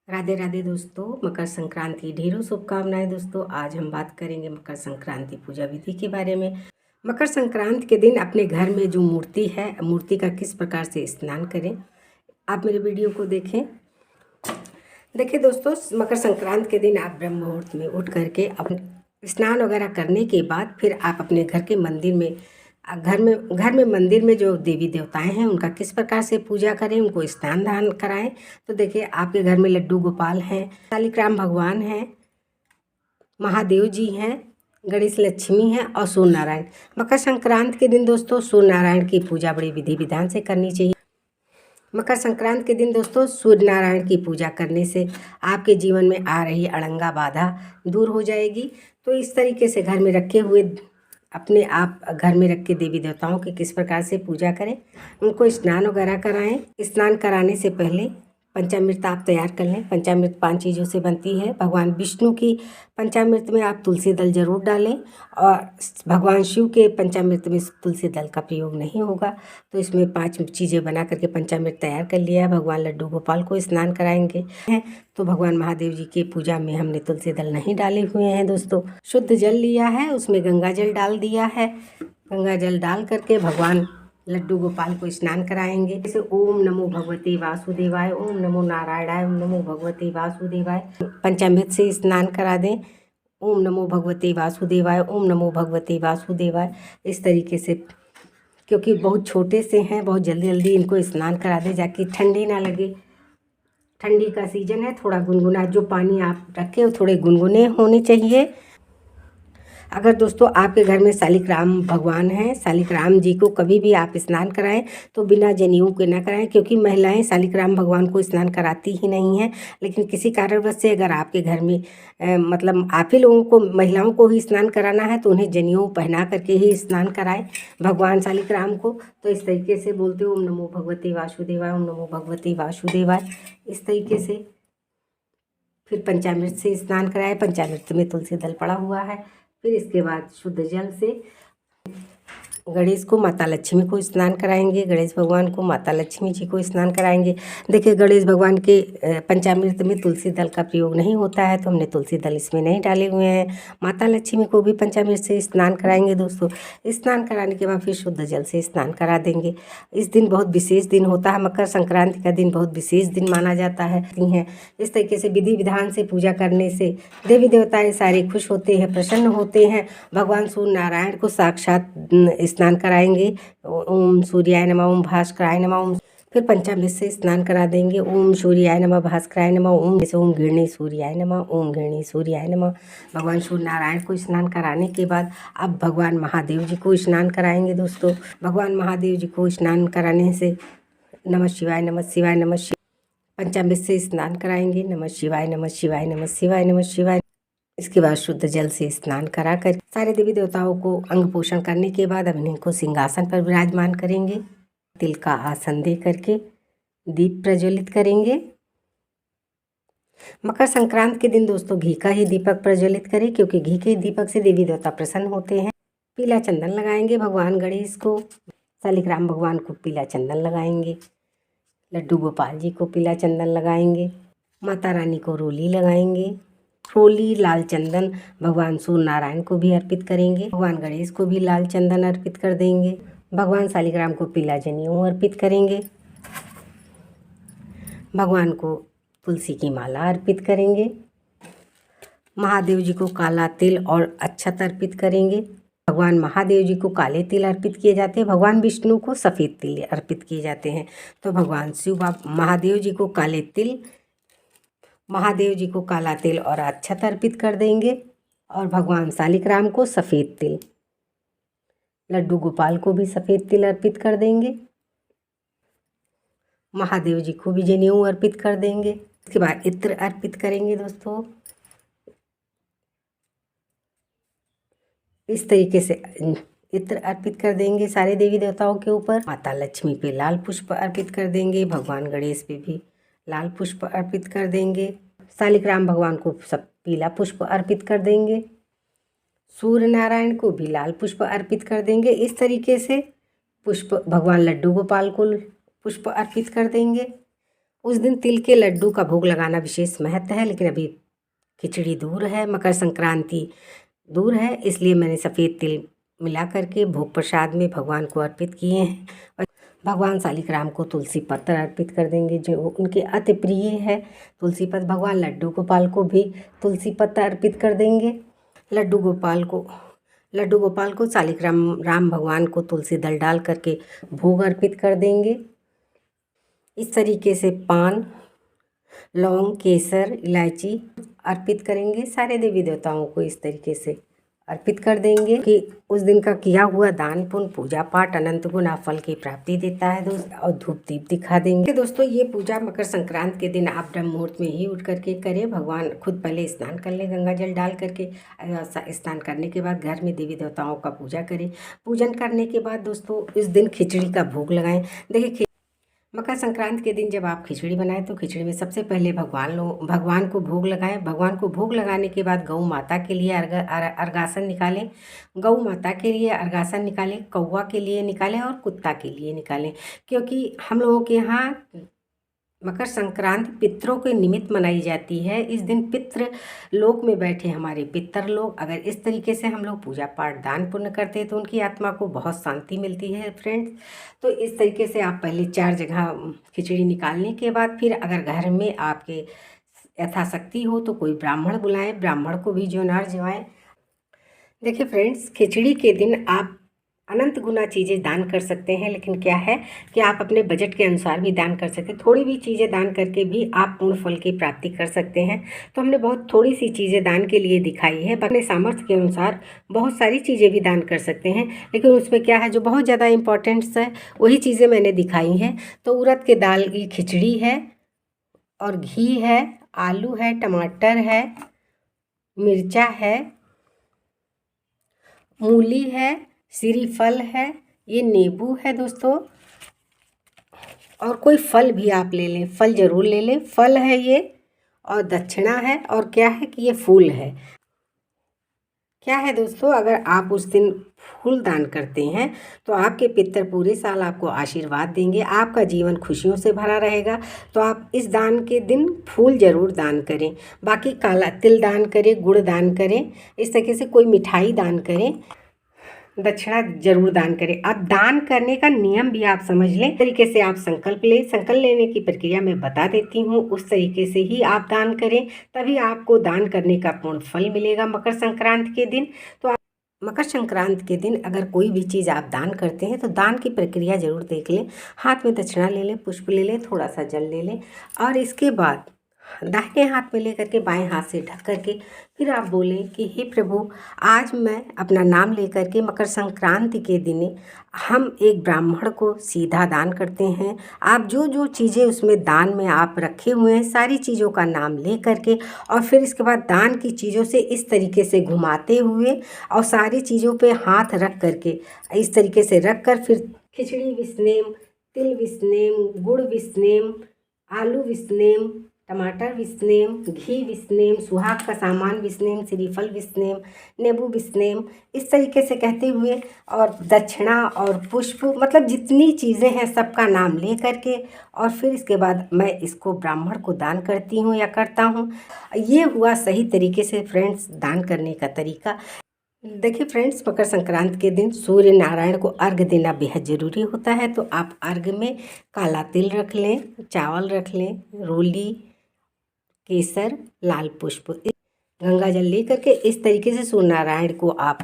राधे राधे दोस्तों, मकर संक्रांति ढेरों शुभकामनाएं। दोस्तों आज हम बात करेंगे मकर संक्रांति पूजा विधि के बारे में। मकर संक्रांति के दिन अपने घर में जो मूर्ति है, मूर्ति का किस प्रकार से स्नान करें, आप मेरे वीडियो को देखें। देखिए दोस्तों, मकर संक्रांति के दिन आप ब्रह्म मुहूर्त में उठ करके अपने स्नान वगैरह करने के बाद फिर आप अपने घर के मंदिर में मंदिर में जो देवी देवताएं हैं उनका किस प्रकार से पूजा करें, उनको स्नान दान कराएं। तो देखिए, आपके घर में लड्डू गोपाल हैं, शालिग्राम भगवान हैं, महादेव जी हैं, गणेश लक्ष्मी हैं और सूर्य नारायण। मकर संक्रांति के दिन दोस्तों सूर्य नारायण की पूजा बड़ी विधि विधान से करनी चाहिए। मकर संक्रांति के दिन दोस्तों सूर्य नारायण की पूजा करने से आपके जीवन में आ रही अड़ंगा बाधा दूर हो जाएगी। तो इस तरीके से घर में रखे हुए अपने आप घर में रख के देवी देवताओं की किस प्रकार से पूजा करें, उनको स्नान वगैरह कराएं। स्नान कराने से पहले पंचामृत आप तैयार कर लें। पंचामृत 5 चीज़ों से बनती है। भगवान विष्णु की पंचामृत में आप तुलसी दल जरूर डालें और भगवान शिव के पंचामृत में तुलसी दल का प्रयोग नहीं होगा। तो इसमें 5 चीज़ें बना करके पंचामृत तैयार कर लिया है। भगवान लड्डू गोपाल को स्नान कराएंगे तो भगवान महादेव जी की पूजा में हमने तुलसी दल नहीं डाले हुए हैं। दोस्तों शुद्ध जल लिया है, उसमें गंगा जल डाल दिया है। गंगा जल डाल करके भगवान लड्डू गोपाल को स्नान कराएंगे। जैसे ओम नमो भगवते वासुदेवाय, ओम नमो नारायणाय, ओम नमो भगवते वासुदेवाय पंचामृत से स्नान करा दें। ओम नमो भगवते वासुदेवाय, ओम नमो भगवते वासुदेवाय, इस तरीके से। क्योंकि बहुत छोटे से हैं, बहुत जल्दी जल्दी इनको स्नान करा दें जाकि ठंडी ना लगे। ठंडी का सीजन है, थोड़ा गुनगुना जो पानी आप रखें वो थोड़े गुनगुने होने चाहिए। अगर दोस्तों आपके घर में शालिग्राम भगवान हैं, शालिग्राम जी को कभी भी आप स्नान कराएं तो बिना जनेऊ के ना कराएं, क्योंकि महिलाएं शालिग्राम भगवान को स्नान कराती ही नहीं हैं। लेकिन किसी कारणवश से अगर आपके घर में मतलब आप ही लोगों को, महिलाओं को ही स्नान कराना है तो उन्हें जनेऊ पहना करके ही स्नान कराएं भगवान शालिग्राम को। तो इस तरीके से बोलते ओम नमो भगवते वासुदेवाय, ओम नमो भगवते वासुदेवाय, इस तरीके से। फिर पंचामृत से स्नान कराएं। पंचामृत में तुलसी दल पड़ा हुआ है। फिर इसके बाद शुद्ध जल से गणेश को, माता लक्ष्मी को स्नान कराएंगे। गणेश भगवान को, माता लक्ष्मी जी को स्नान कराएंगे। देखिए, गणेश भगवान के पंचामृत में तुलसी दल का प्रयोग नहीं होता है तो हमने तुलसी दल इसमें नहीं डाले हुए हैं। माता लक्ष्मी को भी पंचामृत से स्नान कराएंगे। दोस्तों स्नान कराने के बाद फिर शुद्ध जल से स्नान करा देंगे। इस दिन बहुत विशेष दिन होता है। मकर संक्रांति का दिन बहुत विशेष दिन माना जाता है। इस तरीके से विधि विधान से पूजा करने से देवी देवताएं सारे खुश होते हैं, प्रसन्न होते हैं। भगवान सूर्य नारायण को साक्षात स्नान कराएंगे। ओम सूर्याय नमः, ओम भास्कराय नमः, ओम। फिर पंचामृत से स्नान करा देंगे। ओम सूर्याय नमः, भास्कराय नमः, ओम। जैसे ओम घृणी सूर्याय नमः, ओम घृणी सूर्याय नमः। भगवान सूर्य नारायण को स्नान कराने के बाद अब भगवान महादेव जी को स्नान कराएंगे। दोस्तों भगवान महादेव जी को स्नान कराने से नमः शिवाय, नमः शिवाय, नमः शिवाय, पंचामृत से स्नान कराएंगे। नमः शिवाय, नमः शिवाय, नमः शिवाय, नमः शिवाय। इसके बाद शुद्ध जल से स्नान करा कर सारे देवी देवताओं को अंग पोषण करने के बाद अब इनको सिंहासन पर विराजमान करेंगे। तिल का आसन दे करके दीप प्रज्वलित करेंगे। मकर संक्रांति के दिन दोस्तों घी का ही दीपक प्रज्वलित करें, क्योंकि घी के दीपक से देवी देवता प्रसन्न होते हैं। पीला चंदन लगाएंगे भगवान गणेश को, शालिग्राम भगवान को पीला चंदन लगाएंगे, लड्डू गोपाल जी को पीला चंदन लगाएंगे, माता रानी को रोली लगाएंगे। रोली लाल चंदन भगवान सूर्य नारायण को भी अर्पित करेंगे। भगवान गणेश को भी लाल चंदन अर्पित कर देंगे। भगवान शालिग्राम को पीला जनेऊ अर्पित करेंगे। भगवान को तुलसी की माला अर्पित करेंगे। महादेव जी को काला तिल और अक्षत अर्पित करेंगे। भगवान महादेव जी को काले तिल अर्पित किए जाते हैं। भगवान विष्णु को सफ़ेद तिल अर्पित किए जाते हैं। तो भगवान शिव महादेव जी को काले तिल, महादेव जी को काला तिल और अक्षत अर्पित कर देंगे। और भगवान शालिग्राम को सफ़ेद तिल, लड्डू गोपाल को भी सफ़ेद तिल अर्पित कर देंगे। महादेव जी को भी जनेऊ अर्पित कर देंगे। इसके बाद इत्र अर्पित करेंगे। दोस्तों इस तरीके से इत्र अर्पित कर देंगे सारे देवी देवताओं के ऊपर। माता लक्ष्मी पे लाल पुष्प अर्पित कर देंगे। भगवान गणेश पे भी लाल पुष्प अर्पित कर देंगे। शालिग्राम भगवान को सब पीला पुष्प अर्पित कर देंगे। सूर्य नारायण को भी लाल पुष्प अर्पित कर देंगे। इस तरीके से पुष्प भगवान लड्डू गोपाल को पुष्प अर्पित कर देंगे। उस दिन तिल के लड्डू का भोग लगाना विशेष महत्व है, लेकिन अभी खिचड़ी दूर है, मकर संक्रांति दूर है, इसलिए मैंने सफ़ेद तिल मिला करके भोग प्रसाद में भगवान को अर्पित किए हैं। और भगवान शालिग्राम को तुलसी पत्र अर्पित कर देंगे जो उनके अति प्रिय है, तुलसी पत्र। भगवान लड्डू गोपाल को भी तुलसी पत्र अर्पित कर देंगे। लड्डू गोपाल को शालिग्राम राम भगवान को तुलसी दल डाल करके भोग अर्पित कर देंगे। इस तरीके से पान, लौंग, केसर, इलायची अर्पित करेंगे। सारे देवी देवताओं को इस तरीके से अर्पित कर देंगे कि उस दिन का किया हुआ दान पुण्य, पूजा पाठ अनंत गुना फल की प्राप्ति देता है दोस्त। और धूप दीप दिखा देंगे दोस्तों। ये पूजा मकर संक्रांति के दिन आप ब्रह्म मुहूर्त में ही उठ करके करें। भगवान खुद पहले स्नान कर लें गंगा जल डाल करके। स्नान करने के बाद घर में देवी देवताओं का पूजा करें। पूजन करने के बाद दोस्तों इस दिन खिचड़ी का भोग लगाएं। देखिए, मकर संक्रांति के दिन जब आप खिचड़ी बनाएं तो खिचड़ी में सबसे पहले भगवान को भोग लगाएं। भगवान को भोग लगाने के बाद गौ माता के लिए अर्घासन निकालें। गौ माता के लिए अर्घासन निकालें, कौवा के लिए निकालें और कुत्ता के लिए निकालें, क्योंकि हम लोगों के यहाँ मकर संक्रांति पितरों के निमित्त मनाई जाती है। इस दिन पितृ लोक में बैठे हमारे पितर लोग, अगर इस तरीके से हम लोग पूजा पाठ दान पुण्य करते हैं तो उनकी आत्मा को बहुत शांति मिलती है फ्रेंड्स। तो इस तरीके से आप पहले 4 जगह खिचड़ी निकालने के बाद फिर अगर घर में आपके यथाशक्ति हो तो कोई ब्राह्मण बुलाएं, ब्राह्मण को भी जोनार जवाएं। देखिए फ्रेंड्स, खिचड़ी के दिन आप अनंत गुना चीज़ें दान कर सकते हैं, लेकिन क्या है कि आप अपने बजट के अनुसार भी दान कर सकते हैं। थोड़ी भी चीज़ें दान करके भी आप पूर्ण फल की प्राप्ति कर सकते हैं। तो हमने बहुत थोड़ी सी चीज़ें दान के लिए दिखाई है। अपने सामर्थ्य के अनुसार बहुत सारी चीज़ें भी दान कर सकते हैं, लेकिन उसमें क्या है जो बहुत ज़्यादा इम्पोर्टेंट्स है वही चीज़ें मैंने दिखाई हैं। तो उड़द के दाल की खिचड़ी है और घी है, आलू है, टमाटर है, मिर्चा है, मूली है, श्रीफल है, ये नींबू है दोस्तों। और कोई फल भी आप ले लें, फल ज़रूर ले लें। फल है ये, और दक्षिणा है, और क्या है कि ये फूल है। क्या है दोस्तों, अगर आप उस दिन फूल दान करते हैं तो आपके पितर पूरे साल आपको आशीर्वाद देंगे, आपका जीवन खुशियों से भरा रहेगा। तो आप इस दान के दिन फूल ज़रूर दान करें। बाकी काला तिल दान करें, गुड़ दान करें, इस तरीके से कोई मिठाई दान करें, दक्षिणा जरूर दान करें। अब दान करने का नियम भी आप समझ लें, तरीके से आप संकल्प लें। संकल्प लेने की प्रक्रिया मैं बता देती हूँ, उस तरीके से ही आप दान करें, तभी आपको दान करने का पूर्ण फल मिलेगा मकर संक्रांति के दिन। तो आप मकर संक्रांति के दिन अगर कोई भी चीज़ आप दान करते हैं तो दान की प्रक्रिया जरूर देख लें। हाथ में दक्षिणा ले लें, पुष्प ले लें, थोड़ा सा जल ले लें, और इसके बाद दाहिने हाथ में लेकर के बाएं हाथ से ढक करके फिर आप बोलें कि हे प्रभु, आज मैं अपना नाम लेकर के मकर संक्रांति के दिन हम एक ब्राह्मण को सीधा दान करते हैं। आप जो जो चीज़ें उसमें दान में आप रखे हुए हैं सारी चीज़ों का नाम ले करके, और फिर इसके बाद दान की चीज़ों से इस तरीके से घुमाते हुए और सारी चीज़ों पे हाथ रख करके इस तरीके से रख कर फिर खिचड़ी विस्नेम, तिल विस्नेम, गुड़ विस्नेम, आलू विस्नेम, टमाटर विस्नेम, घी विस्नेम, सुहाग का सामान विस्नेम, श्रीफल विस्नेम, नींबू विस्नेम, इस तरीके से कहते हुए, और दक्षिणा और पुष्प, मतलब जितनी चीज़ें हैं सबका नाम ले करके, और फिर इसके बाद मैं इसको ब्राह्मण को दान करती हूँ या करता हूँ। ये हुआ सही तरीके से फ्रेंड्स दान करने का तरीका। देखिए फ्रेंड्स, मकर संक्रांति के दिन सूर्य नारायण को अर्घ्य देना बेहद ज़रूरी होता है। तो आप अर्घ्य में काला तिल रख लें, चावल रख लें, रोली, केसर, लाल पुष्प, गंगा जल ले करके इस तरीके से सूर्य नारायण को आप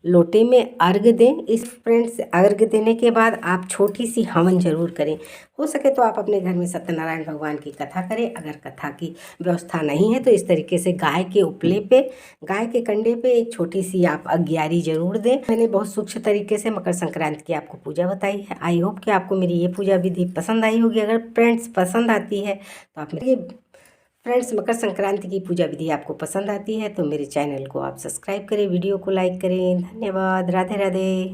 लोटे में अर्घ दें। इस फ्रेंड्स अर्घ देने के बाद आप छोटी सी हवन जरूर करें। हो सके तो आप अपने घर में सत्यनारायण भगवान की कथा करें। अगर कथा की व्यवस्था नहीं है तो इस तरीके से गाय के उपले पे, गाय के कंडे पे एक छोटी सी आप अग्यारी जरूर दें। मैंने बहुत सूक्ष्म तरीके से मकर संक्रांति की आपको पूजा बताई है। आई होप कि आपको मेरी ये पूजा विधि पसंद आई होगी। अगर फ्रेंड्स पसंद आती है तो आप मेरे फ्रेंड्स मकर संक्रांति की पूजा विधि आपको पसंद आती है तो मेरे चैनल को आप सब्सक्राइब करें, वीडियो को लाइक करें। धन्यवाद। राधे राधे।